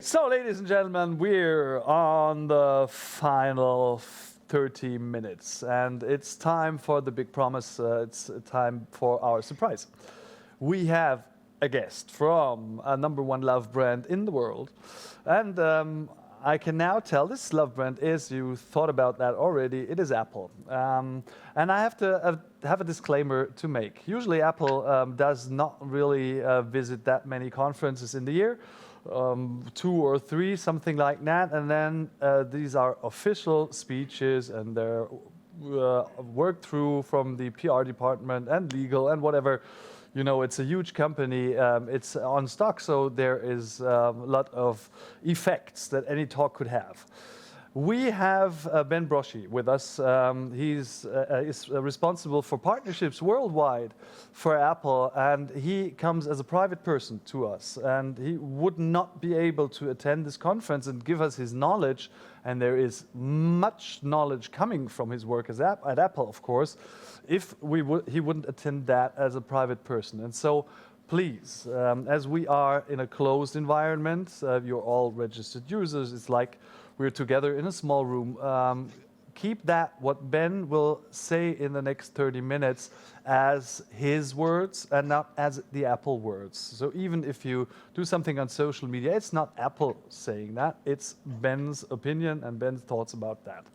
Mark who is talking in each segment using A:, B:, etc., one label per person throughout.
A: So, ladies and gentlemen, we're on the final 30 minutes, and it's time for the big promise. It's time for our surprise. We have a guest from a number one love brand in the world, and I can now tell this love brand is, you thought about that already, it is Apple. And I have to have a disclaimer to make. Usually Apple does not really visit that many conferences in the year. 2 or 3, something like that, and then these are official speeches, and they're worked through from the PR department and legal and whatever. You know, it's a huge company. It's on stock, so there is a lot of effects that any talk could have. We have Ben Broshi with us. He's is responsible for partnerships worldwide for Apple, and he comes as a private person to us. And he would not be able to attend this conference and give us his knowledge. And there is much knowledge coming from his work at Apple, of course, if he wouldn't attend that as a private person. And so, please, as we are in a closed environment, you're all registered users. It's like we're together in a small room. Keep that, what Ben will say in the next 30 minutes, as his words and not as the Apple words. So even if you do something on social media, it's not Apple saying that, it's Ben's opinion and Ben's thoughts about that.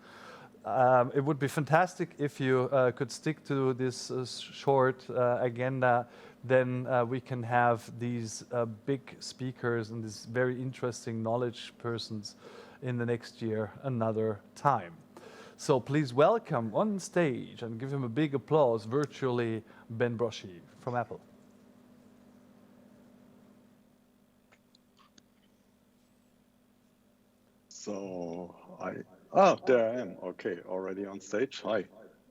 A: It would be fantastic if you could stick to this short agenda. Then we can have these big speakers and these very interesting knowledge persons in the next year another time. So please welcome on stage and give him a big applause virtually, Ben Broshi from Apple.
B: So there I am. Okay, already on stage. Hi.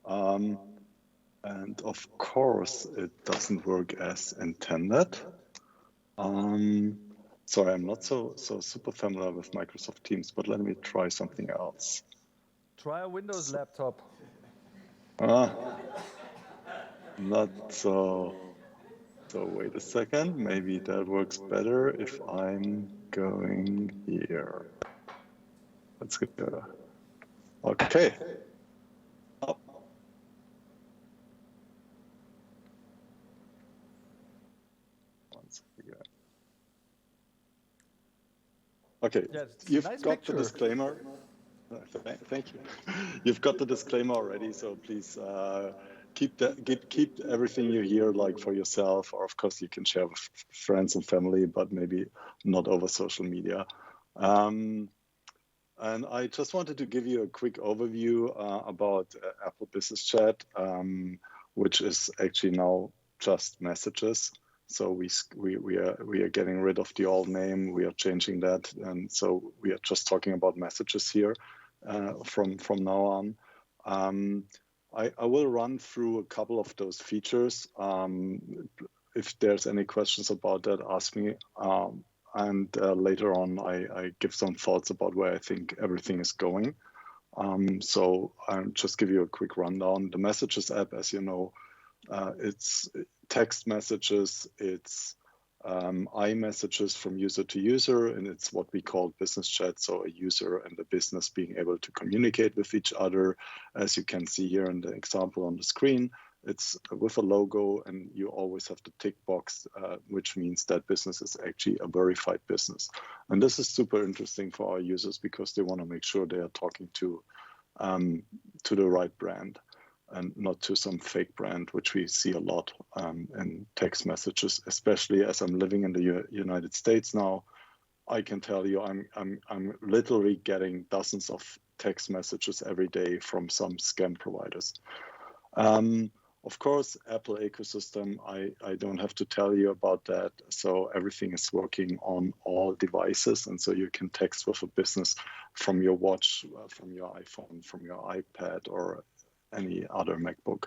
B: And of course, it doesn't work as intended. Sorry, I'm not so super familiar with Microsoft Teams, but let me try something else.
A: Try a Windows laptop.
B: Not so. So wait a second. Maybe that works better if I'm going here. Let's get better. Okay. Up. Once again. Okay,
A: Yeah,
B: you've
A: nice
B: got
A: picture.
B: the disclaimer. Thank you. You've got the disclaimer already, so please keep everything you hear like for yourself, or of course you can share with friends and family, but maybe not over social media. And I just wanted to give you a quick overview about Apple Business Chat, which is actually now just messages. So we are getting rid of the old name. We are changing that, and so we are just talking about messages here from now on. I will run through a couple of those features. If there's any questions about that, ask me. And later on, I give some thoughts about where I think everything is going. So I'll just give you a quick rundown. The Messages app, as you know, it's text messages, it's iMessages from user to user, and it's what we call business chat, so a user and the business being able to communicate with each other. As you can see here in the example on the screen, it's with a logo, and you always have the tick box, which means that business is actually a verified business. And this is super interesting for our users because they want to make sure they are talking to the right brand and not to some fake brand, which we see a lot in text messages, especially as I'm living in the United States now. I can tell you I'm literally getting dozens of text messages every day from some scam providers. Of course, Apple ecosystem, I don't have to tell you about that. So everything is working on all devices. And so you can text with a business from your watch, from your iPhone, from your iPad, or any other MacBook.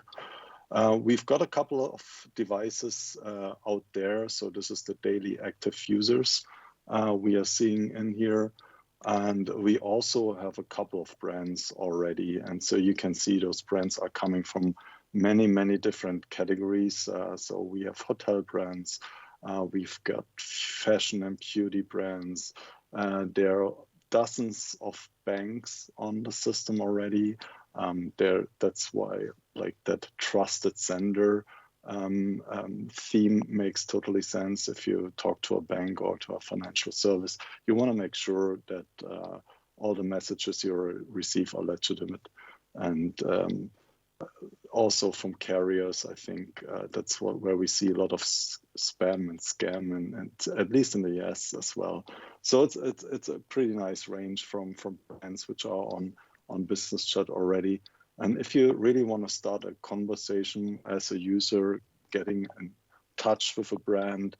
B: We've got a couple of devices out there. So this is the daily active users we are seeing in here. And we also have a couple of brands already. And so you can see those brands are coming from many different categories. So we have hotel brands, we've got fashion and beauty brands, There are dozens of banks on the system already. That's why like that trusted sender theme makes totally sense. If you talk to a bank or to a financial service, you want to make sure that all the messages you receive are legitimate. And also from carriers, I think that's where we see a lot of spam and scam, and at least in the US as well. So it's a pretty nice range from brands which are on business chat already. And if you really want to start a conversation as a user, getting in touch with a brand,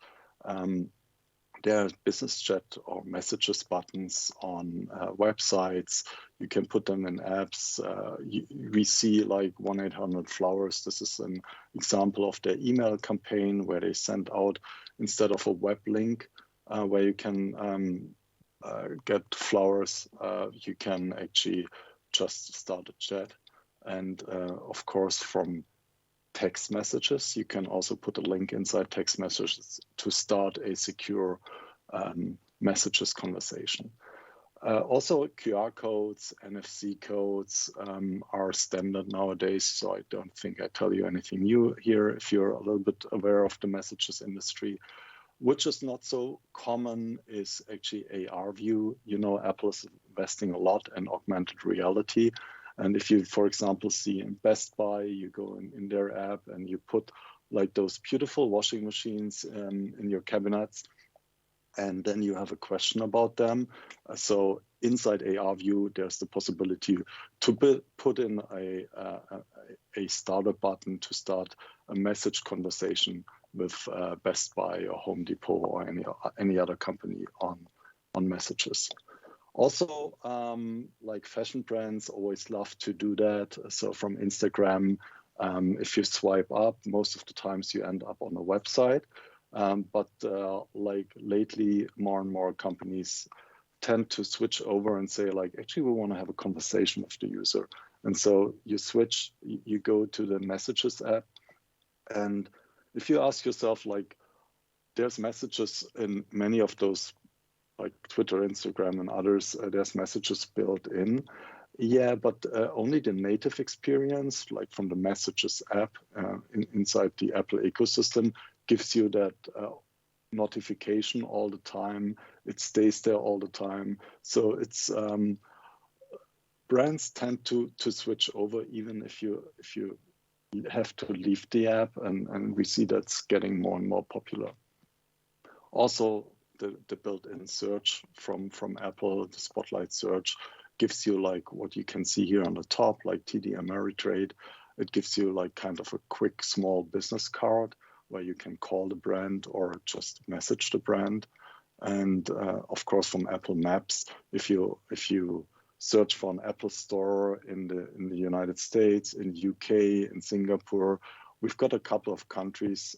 B: there are business chat or messages buttons on websites. You can put them in apps. We see like 1-800-Flowers. This is an example of their email campaign where they send out, instead of a web link where you can get flowers, you can actually just start a chat. And of course, from text messages, you can also put a link inside text messages to start a secure messages conversation. Also, QR codes, NFC codes are standard nowadays, so I don't think I tell you anything new here if you're a little bit aware of the messages industry. Which is not so common is actually AR view. You know, Apple is investing a lot in augmented reality. And if you, for example, see in Best Buy, you go in their app and you put like those beautiful washing machines in your cabinets, and then you have a question about them. So inside AR view, there's the possibility to put in a starter button to start a message conversation with Best Buy or Home Depot or any other company on messages. Also, like fashion brands always love to do that. So from Instagram, if you swipe up, most of the times you end up on a website. But like lately, more and more companies tend to switch over and say like, actually, we want to have a conversation with the user. And so you switch, you go to the Messages app. And if you ask yourself, like, there's messages in many of those, like Twitter, Instagram, and others, there's messages built in. Yeah, but only the native experience, like from the Messages app inside the Apple ecosystem, gives you that notification all the time. It stays there all the time. So it's brands tend to switch over even if you have to leave the app, and we see that's getting more and more popular. Also, the built-in search from Apple, the Spotlight search, gives you like what you can see here on the top, like TD Ameritrade. It gives you like kind of a quick small business card where you can call the brand or just message the brand. And of course, from Apple Maps, if you search for an Apple store in the United States, in UK, in Singapore, we've got a couple of countries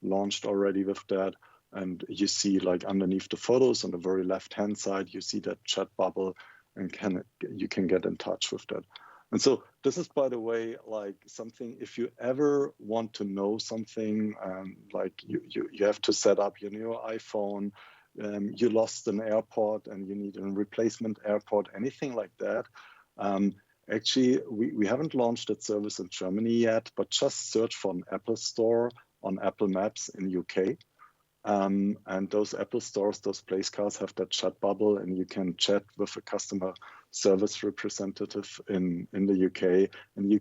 B: launched already with that. And you see like underneath the photos on the very left-hand side, you see that chat bubble, and you can get in touch with that. And so this is, by the way, like something, if you ever want to know something, like you have to set up your new iPhone, you lost an AirPod and you need a replacement AirPod, anything like that. Actually, we haven't launched that service in Germany yet, but just search for an Apple store on Apple Maps in UK. And those Apple stores, those place cards have that chat bubble, and you can chat with a customer service representative in the UK, and you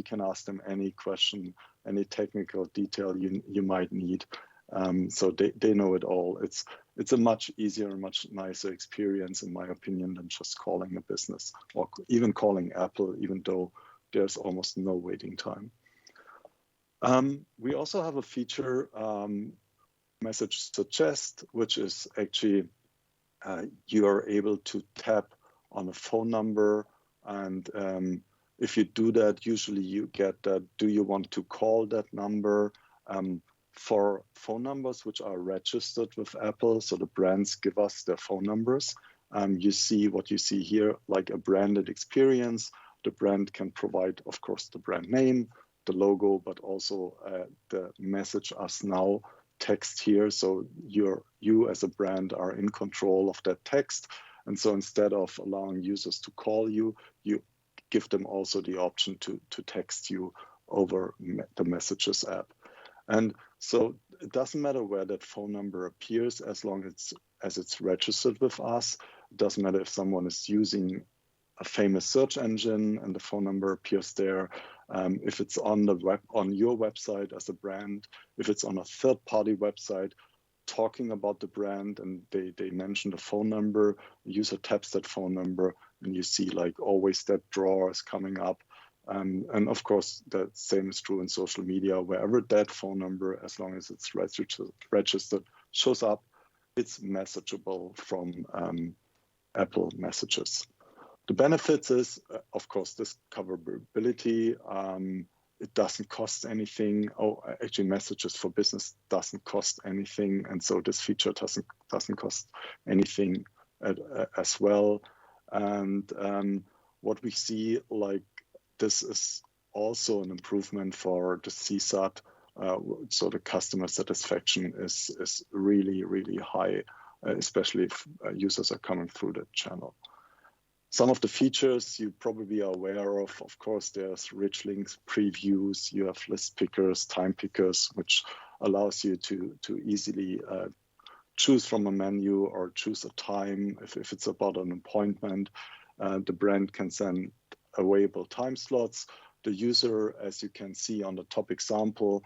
B: can ask them any question, any technical detail you might need. So they know it all. It's a much easier and much nicer experience, in my opinion, than just calling a business or even calling Apple, even though there's almost no waiting time. We also have a feature, Message Suggest, which is actually you are able to tap on a phone number, and if you do that, usually you get that, do you want to call that number? For phone numbers which are registered with Apple, so the brands give us their phone numbers, you see what you see here, like a branded experience. The brand can provide, of course, the brand name, the logo, but also the Message Us Now text here. So you as a brand are in control of that text. And so instead of allowing users to call you, you give them also the option to text you over the Messages app. And so it doesn't matter where that phone number appears as long as it's registered with us. It doesn't matter if someone is using a famous search engine and the phone number appears there. If it's on your website as a brand, if it's on a third-party website talking about the brand and they mention the phone number, the user taps that phone number and you see like always that drawer is coming up. And of course, the same is true in social media. Wherever that phone number, as long as it's registered, shows up, it's messageable from Apple Messages. The benefits is, of course, discoverability. It doesn't cost anything. Actually, Messages for Business doesn't cost anything, and so this feature doesn't cost anything as well. And what we see, like, this is also an improvement for the CSAT. So the customer satisfaction is really, really high, especially if users are coming through the channel. Some of the features you probably are aware of. Of course, there's rich links, previews, you have list pickers, time pickers, which allows you to easily choose from a menu or choose a time. If it's about an appointment, the brand can send available time slots. The user, as you can see on the top example,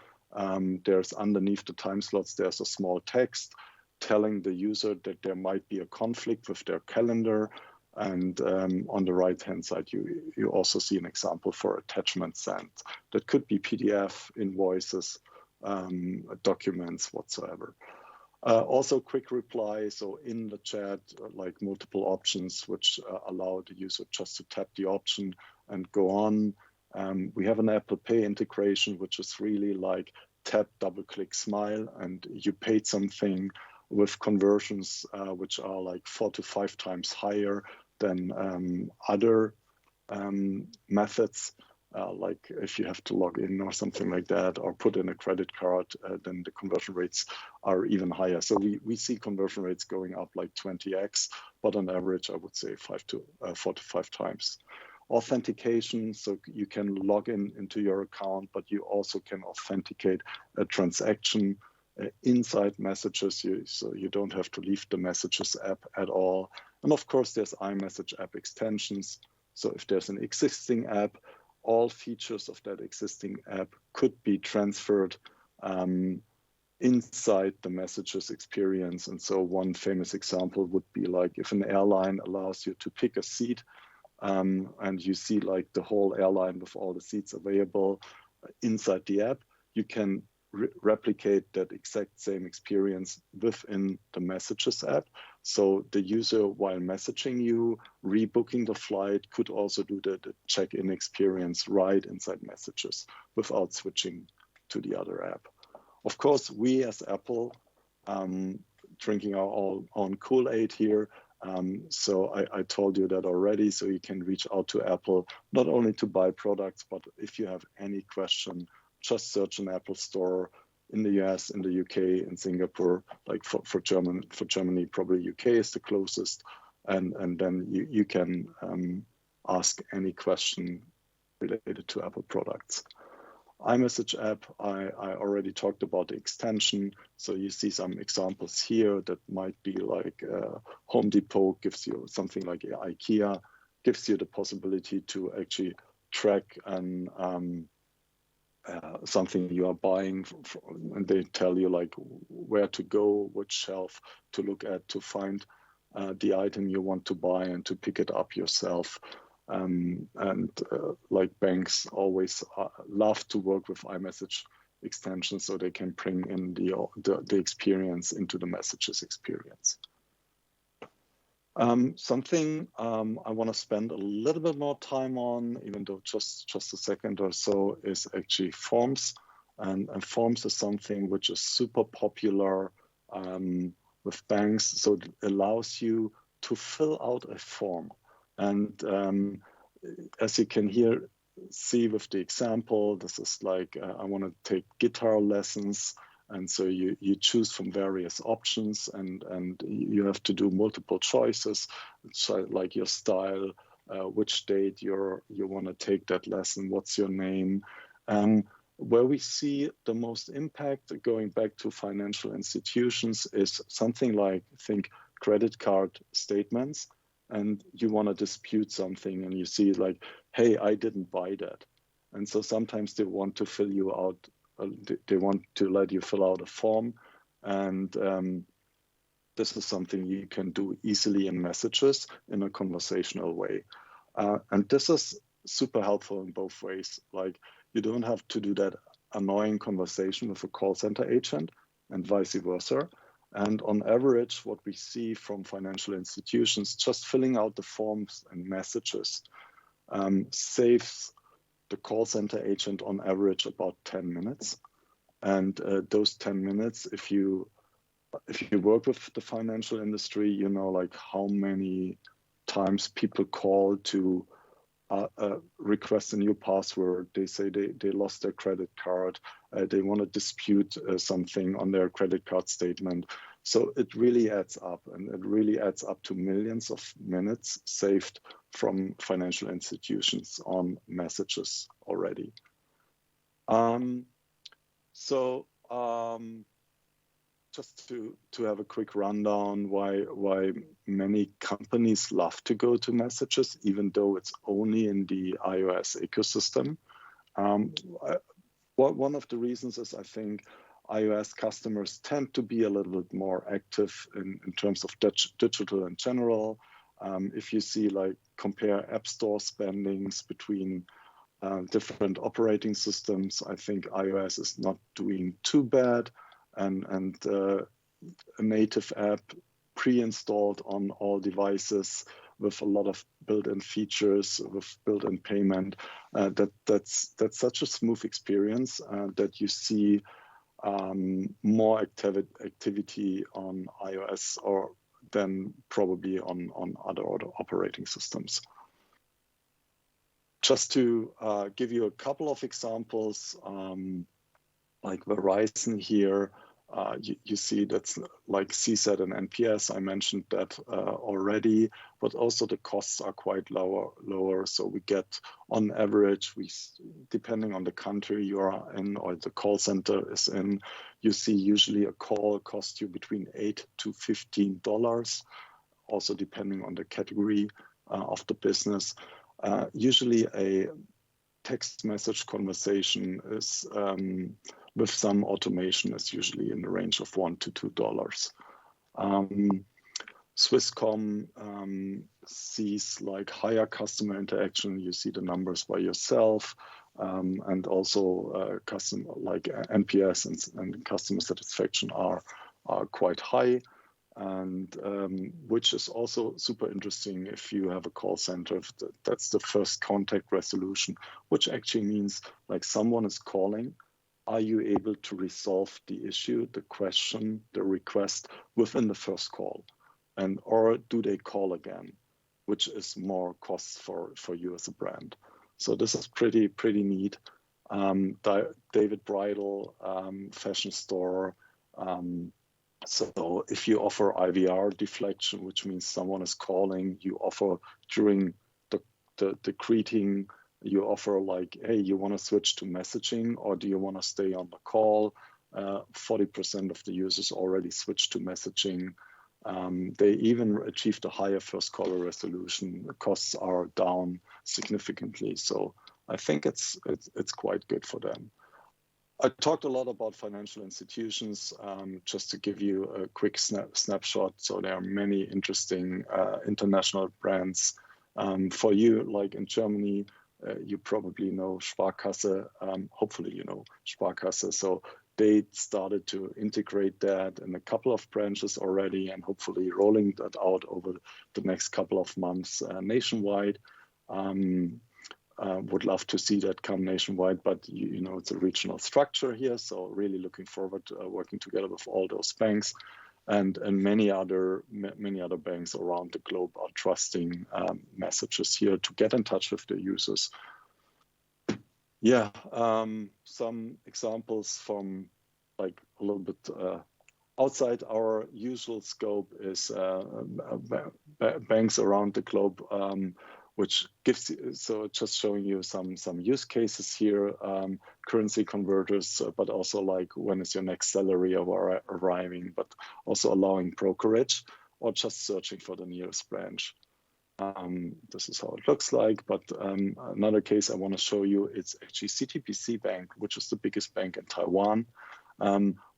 B: there's underneath the time slots, there's a small text telling the user that there might be a conflict with their calendar. And on the right-hand side, you also see an example for attachment sent. That could be PDF, invoices, documents, whatsoever. Also quick reply, so in the chat, like multiple options, which allow the user just to tap the option and go on. We have an Apple Pay integration, which is really like tap, double click, smile, and you paid something with conversions which are like 4 to 5 times higher than other methods, like if you have to log in or something like that, or put in a credit card, then the conversion rates are even higher. So we see conversion rates going up like 20x, but on average, I would say 4 to 5 times. Authentication, so you can log into your account, but you also can authenticate a transaction inside Messages, so you don't have to leave the Messages app at all. And of course, there's Imessage App Extensions. So if there's an existing app, all features of that existing app could be transferred inside the Messages experience. And so one famous example would be like if an airline allows you to pick a seat and you see like the whole airline with all the seats available inside the app, you can replicate that exact same experience within the Messages app. So the user, while messaging you, rebooking the flight, could also do the check-in experience right inside Messages without switching to the other app. Of course, we as Apple, drinking our own Kool-Aid here, so I told you that already, so you can reach out to Apple, not only to buy products, but if you have any question, just search an Apple store in the US, in the UK, in Singapore. Like for Germany, probably UK is the closest, and then you can ask any question related to Apple products. Imessage app, I already talked about the extension. So you see some examples here that might be like Home Depot gives you something like IKEA, gives you the possibility to actually track and something you are buying, and they tell you like where to go, which shelf to look at to find the item you want to buy and to pick it up yourself. Like banks always love to work with iMessage extensions so they can bring in the experience into the Messages experience. Something I want to spend a little bit more time on, even though just a second or so, is actually forms. And forms is something which is super popular with banks. So it allows you to fill out a form. And as you can see with the example, this is like, I want to take guitar lessons. And so you choose from various options, and you have to do multiple choices, so like your style, which date you want to take that lesson, what's your name. Where we see the most impact, going back to financial institutions, is something like, think credit card statements, and you want to dispute something, and you see like, hey, I didn't buy that. And so sometimes they want to fill you out, they want to let you fill out a form, and this is something you can do easily in messages in a conversational way. And this is super helpful in both ways. Like, you don't have to do that annoying conversation with a call center agent and vice versa. And on average, what we see from financial institutions, just filling out the forms and messages saves the call center agent on average about 10 minutes. And those 10 minutes, if you work with the financial industry, you know, like how many times people call to request a new password. They say they lost their credit card. They want to dispute something on their credit card statement. So it really adds up, and it really adds up to millions of minutes saved from financial institutions on messages already. Just to have a quick rundown why many companies love to go to messages, even though it's only in the iOS ecosystem. One of the reasons is, I think, iOS customers tend to be a little bit more active in terms of digital in general. If you see, like, compare App Store spendings between different operating systems, I think iOS is not doing too bad. And a native app pre-installed on all devices with a lot of built-in features, with built-in payment, that's such a smooth experience that you see more activity on iOS than probably on other operating systems. Just to give you a couple of examples, like Verizon here, you see that's like CSAT and NPS. I mentioned that already, but also the costs are quite lower. So we get, on average, depending on the country you are in or the call center is in, you see usually a call costs you between $8 to $15, also depending on the category of the business. Usually a text message conversation is with some automation is usually in the range of $1 to $2. Swisscom sees like higher customer interaction. You see the numbers by yourself, and also customer like NPS and customer satisfaction are quite high. And which is also super interesting if you have a call center. That's the first contact resolution, which actually means like someone is calling. Are you able to resolve the issue, the question, the request within the first call? Or do they call again, which is more costs for you as a brand. So this is pretty neat. David Bridal, fashion store. So if you offer IVR deflection, which means someone is calling, you offer during the greeting, you offer like, hey, you want to switch to messaging or do you want to stay on the call? 40% of the users already switched to messaging. They even achieved a higher first caller resolution. The costs are down significantly. So I think it's quite good for them. I talked a lot about financial institutions, just to give you a quick snapshot. So there are many interesting international brands. For you, like in Germany, you probably know Sparkasse. Hopefully you know Sparkasse. So they started to integrate that in a couple of branches already and hopefully rolling that out over the next couple of months nationwide. Would love to see that come nationwide, but you know it's a regional structure here, so really looking forward to working together with all those banks, and many other banks around the globe are trusting messages here to get in touch with the users. Yeah, some examples from like a little bit outside our usual scope is banks around the globe, which gives you, so just showing you some use cases here, currency converters, but also like when is your next salary arriving, but also allowing brokerage or just searching for the nearest branch. This is how it looks like, but another case I want to show you, it's actually CTBC Bank, which is the biggest bank in Taiwan.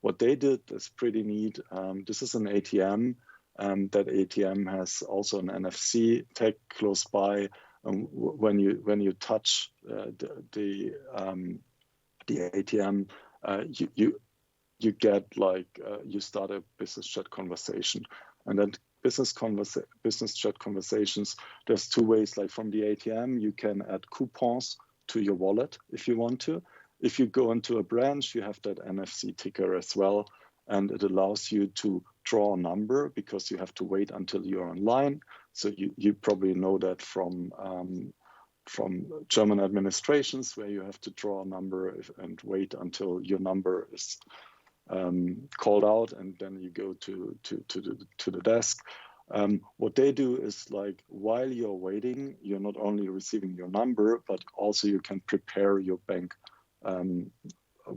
B: What they did is pretty neat. This is an ATM. That ATM has also an NFC tag close by. When you touch the ATM, you get like you start a business chat conversation, and then business chat conversations. There's two ways. Like from the ATM, you can add coupons to your wallet if you want to. If you go into a branch, you have that NFC ticker as well, and it allows you to draw a number because you have to wait until you're online. So you probably know that from German administrations, where you have to draw a number and wait until your number is called out, and then you go to the desk. What they do is like while you're waiting, you're not only receiving your number, but also you can prepare your bank,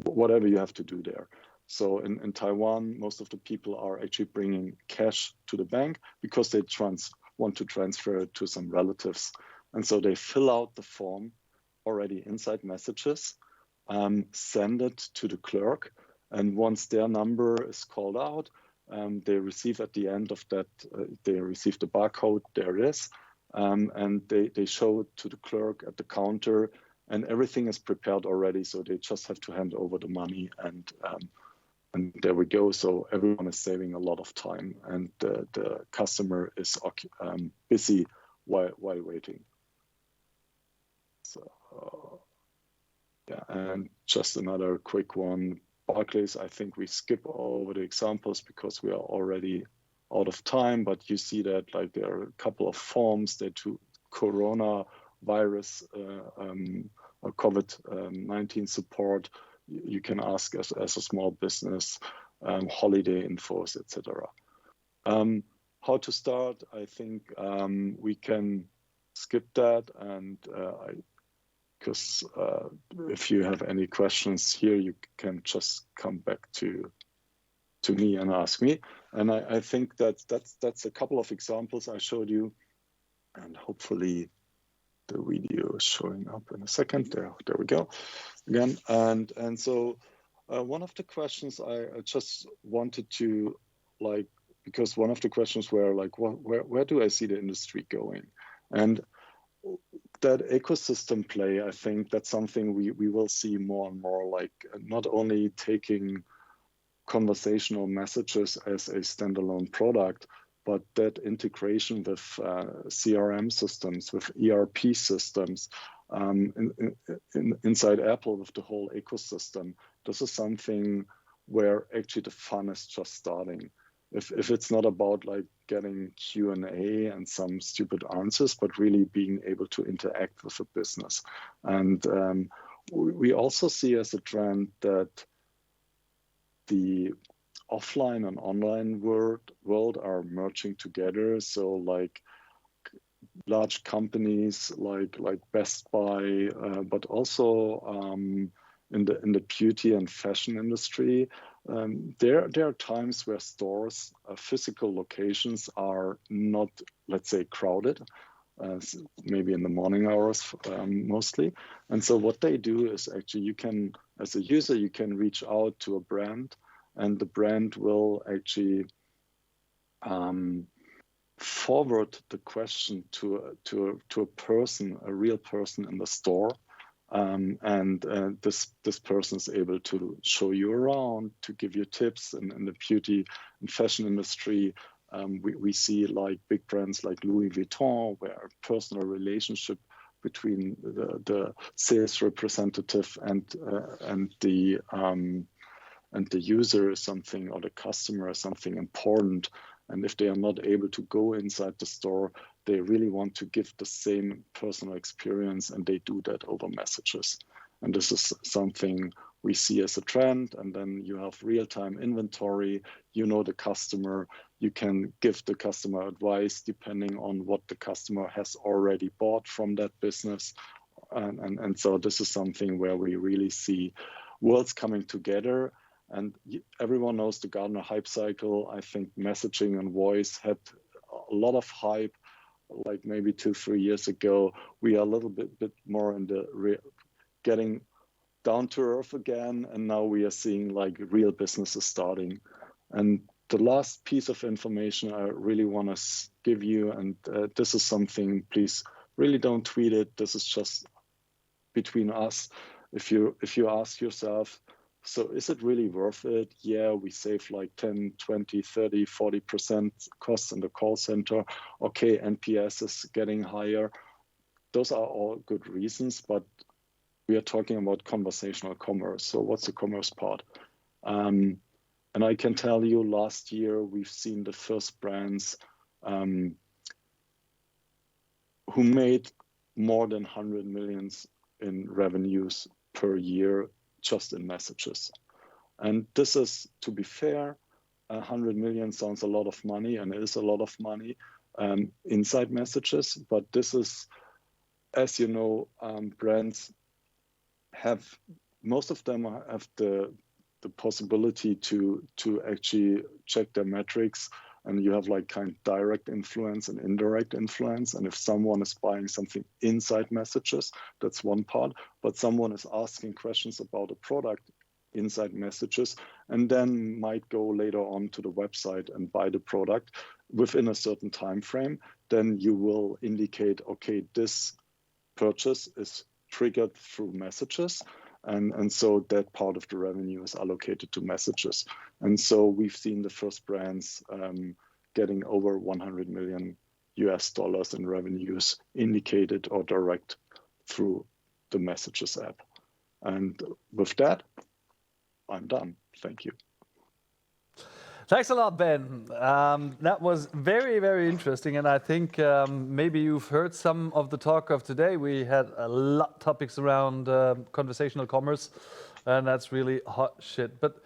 B: whatever you have to do there. So in Taiwan, most of the people are actually bringing cash to the bank because they want to transfer it to some relatives. And so they fill out the form already inside Messages, send it to the clerk. And once their number is called out, they receive at the end of that, they receive the barcode, there it is. And they show it to the clerk at the counter, and everything is prepared already. So they just have to hand over the money, and there we go. So everyone is saving a lot of time, and the customer is busy while waiting. So yeah, and just another quick one. Barclays, I think we skip over the examples because we are already out of time, but you see that like there are a couple of forms that to coronavirus or COVID-19 support you can ask as a small business, holiday infos, etc. How to start? I think we can skip that, and because if you have any questions here, you can just come back to me and ask me. And I think that's a couple of examples I showed you, and hopefully the video is showing up in a second. There we go again. And so one of the questions I just wanted to like, because one of the questions were like, where do I see the industry going? And that ecosystem play, I think that's something we will see more and more, like not only taking conversational messages as a standalone product, but that integration with CRM systems, with ERP systems, inside Apple with the whole ecosystem. This is something where actually the fun is just starting. If it's not about like getting Q&A and some stupid answers, but really being able to interact with the business. And we also see as a trend that the offline and online world are merging together. So like large companies like Best Buy, but also in the beauty and fashion industry, there are times where stores, physical locations are not, let's say, crowded, maybe in the morning hours mostly. And so what they do is actually you can, as a user, you can reach out to a brand, and the brand will actually forward the question to a person, a real person in the store. And this person is able to show you around, to give you tips. In the beauty and fashion industry, we see like big brands like Louis Vuitton, where a personal relationship between the sales representative and the user is something, or the customer is something important. And if they are not able to go inside the store, they really want to give the same personal experience, and they do that over messages. And this is something we see as a trend, and then you have real-time inventory, you know the customer, you can give the customer advice depending on what the customer has already bought from that business. And so this is something where we really see worlds coming together. And everyone knows the Gartner hype cycle. I think messaging and voice had a lot of hype, like maybe 2-3 years ago. We are a little bit more in the getting down to earth again, and now we are seeing like real businesses starting. And the last piece of information I really want to give you, and this is something, please really don't tweet it. This is just between us. If you ask yourself, so is it really worth it? Yeah, we save like 10, 20, 30, 40% costs in the call center. Okay, NPS is getting higher. Those are all good reasons, but we are talking about conversational commerce. So what's the commerce part? And I can tell you last year, we've seen the first brands who made more than 100 millions in revenues per year just in messages. And this is, to be fair, 100 million sounds a lot of money, and it is a lot of money inside messages. But this is, as you know, brands have, most of them have the possibility to actually check their metrics, and you have like kind of direct influence and indirect influence. And if someone is buying something inside messages, that's one part, but someone is asking questions about a product inside messages and then might go later on to the website and buy the product within a certain time frame, then you will indicate, okay, this purchase is triggered through messages. And so that part of the revenue is allocated to messages. And so we've seen the first brands getting over $100 million in revenues indicated or direct through the Messages app. And with that, I'm done. Thank you.
A: Thanks a lot, Ben. That was very, very interesting. And I think maybe you've heard some of the talk of today. We had a lot of topics around conversational commerce, and that's really hot shit. But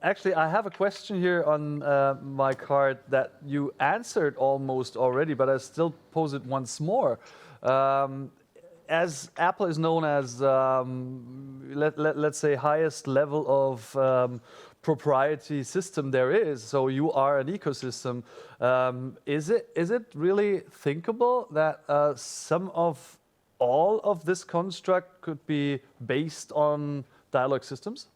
A: actually, I have a question here on my card that you answered almost already, but I still pose it once more. As Apple is known as, let's say, highest level of proprietary system there is, so you are an ecosystem. Is it really thinkable that some of all of this construct could be based on dialogue systems?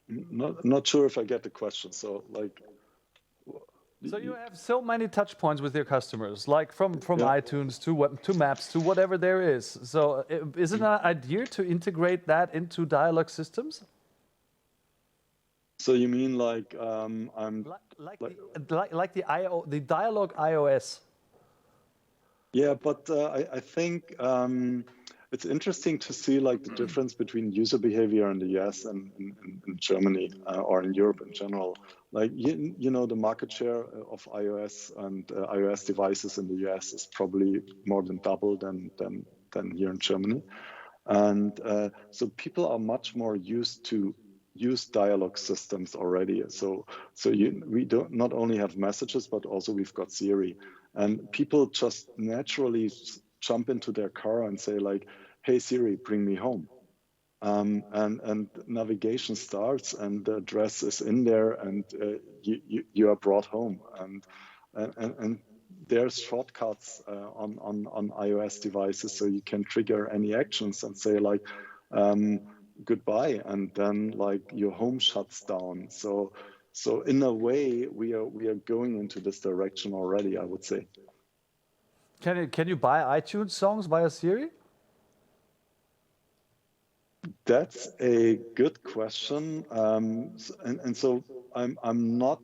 B: Not sure if I get the question. So like.
A: So you have so many touch points with your customers, like from iTunes to Maps to whatever there is. So is it an idea to integrate that into dialogue systems?
B: So you mean like
A: the dialogue iOS?
B: Yeah, but I think it's interesting to see like the difference between user behavior in the US and in Germany or in Europe in general. Like you know, the market share of iOS and iOS devices in the US is probably more than double than here in Germany, and so people are much more used to use dialogue systems already. So we don't not only have messages, but also we've got Siri, and people just naturally jump into their car and say like, "Hey Siri, bring me home," and navigation starts, and the address is in there, and you are brought home, and there's shortcuts on iOS devices, so you can trigger any actions and say like. Goodbye, and then like your home shuts down. So in a way, we are going into this direction already, I would say.
A: Can you buy iTunes songs via Siri?
B: That's a good question, and so I'm not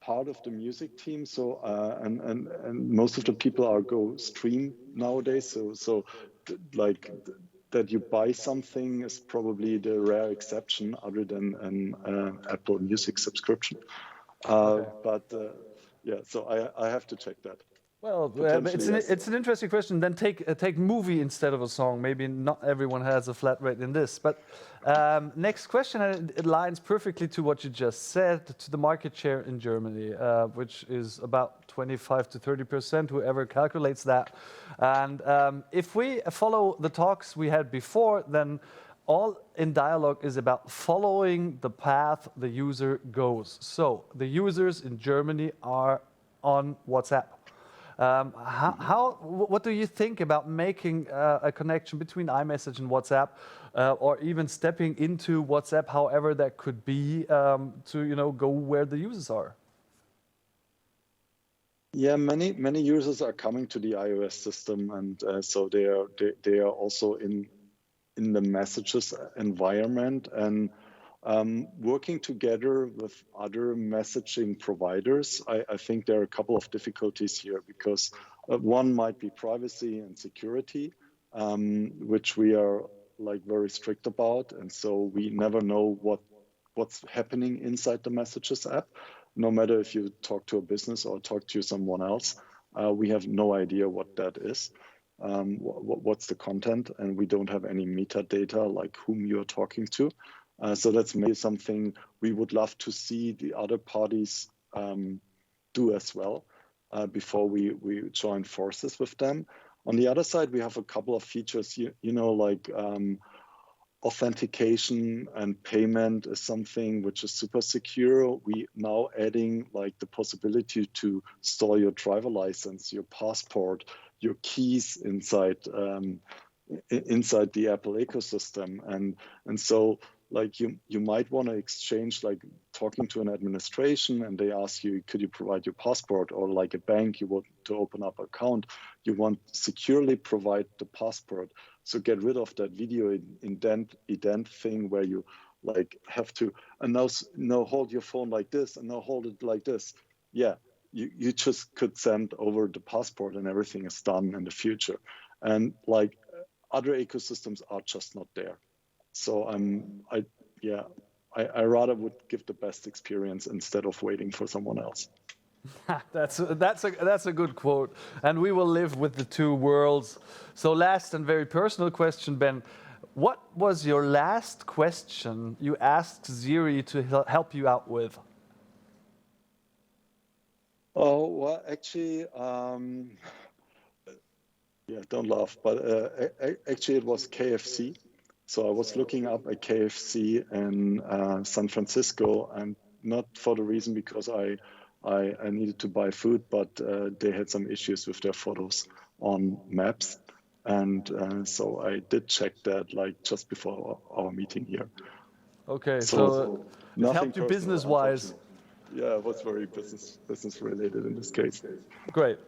B: part of the music team, so and most of the people are go stream nowadays, so like. That you buy something is probably the rare exception, other than an Apple Music subscription. Okay. But yeah, so I have to check that.
A: Well,
B: Potentially, yes.
A: it's an interesting question. Then take movie instead of a song. Maybe not everyone has a flat rate in this. But next question, and it aligns perfectly to what you just said, to the market share in Germany, which is about 25 to 30%, whoever calculates that. And if we follow the talks we had before, then all in dialogue is about following the path the user goes. So the users in Germany are on WhatsApp. What do you think about making a connection between iMessage and WhatsApp, or even stepping into WhatsApp, however that could be, to go where the users are?
B: Yeah, many users are coming to the iOS system, and so they are also in the messages environment, and working together with other messaging providers. I think there are a couple of difficulties here, because one might be privacy and security, which we are like very strict about, and so we never know what's happening inside the Messages app. No matter if you talk to a business or talk to someone else, we have no idea what that is. What's the content, and we don't have any metadata like whom you're talking to. So that's maybe something we would love to see the other parties do as well before we join forces with them. On the other side, we have a couple of features, like authentication and payment is something which is super secure. We now adding like the possibility to store your driver license, your passport, your keys inside the Apple ecosystem, and so like you might want to exchange, like talking to an administration, and they ask you, could you provide your passport, or like a bank, you want to open up an account, you want securely provide the passport. So get rid of that video ident thing where you like have to, and now hold your phone like this, and now hold it like this. Yeah, you just could send over the passport, and everything is done in the future. And like other ecosystems are just not there. So I rather would give the best experience instead of waiting for someone else.
A: That's a good quote, and we will live with the two worlds. So last and very personal question, Ben, what was your last question you asked Siri to help you out with?
B: Oh, well, actually, don't laugh, but actually it was KFC. So I was looking up a KFC in San Francisco, and not for the reason because I needed to buy food, but they had some issues with their photos on maps. And so I did check that like just before our meeting here.
A: Okay, so it helped you business-wise.
B: Yeah, it was very business related in this case.
A: Great.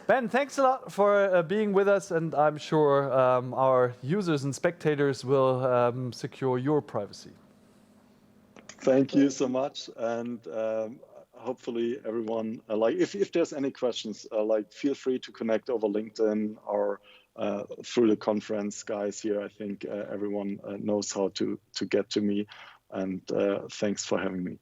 A: Ben, thanks a lot for being with us, and I'm sure our users and spectators will secure your privacy.
B: Thank you so much, and hopefully everyone, if there's any questions, feel free to connect over LinkedIn or through the conference guys here. I think everyone knows how to get to me, and thanks for having me.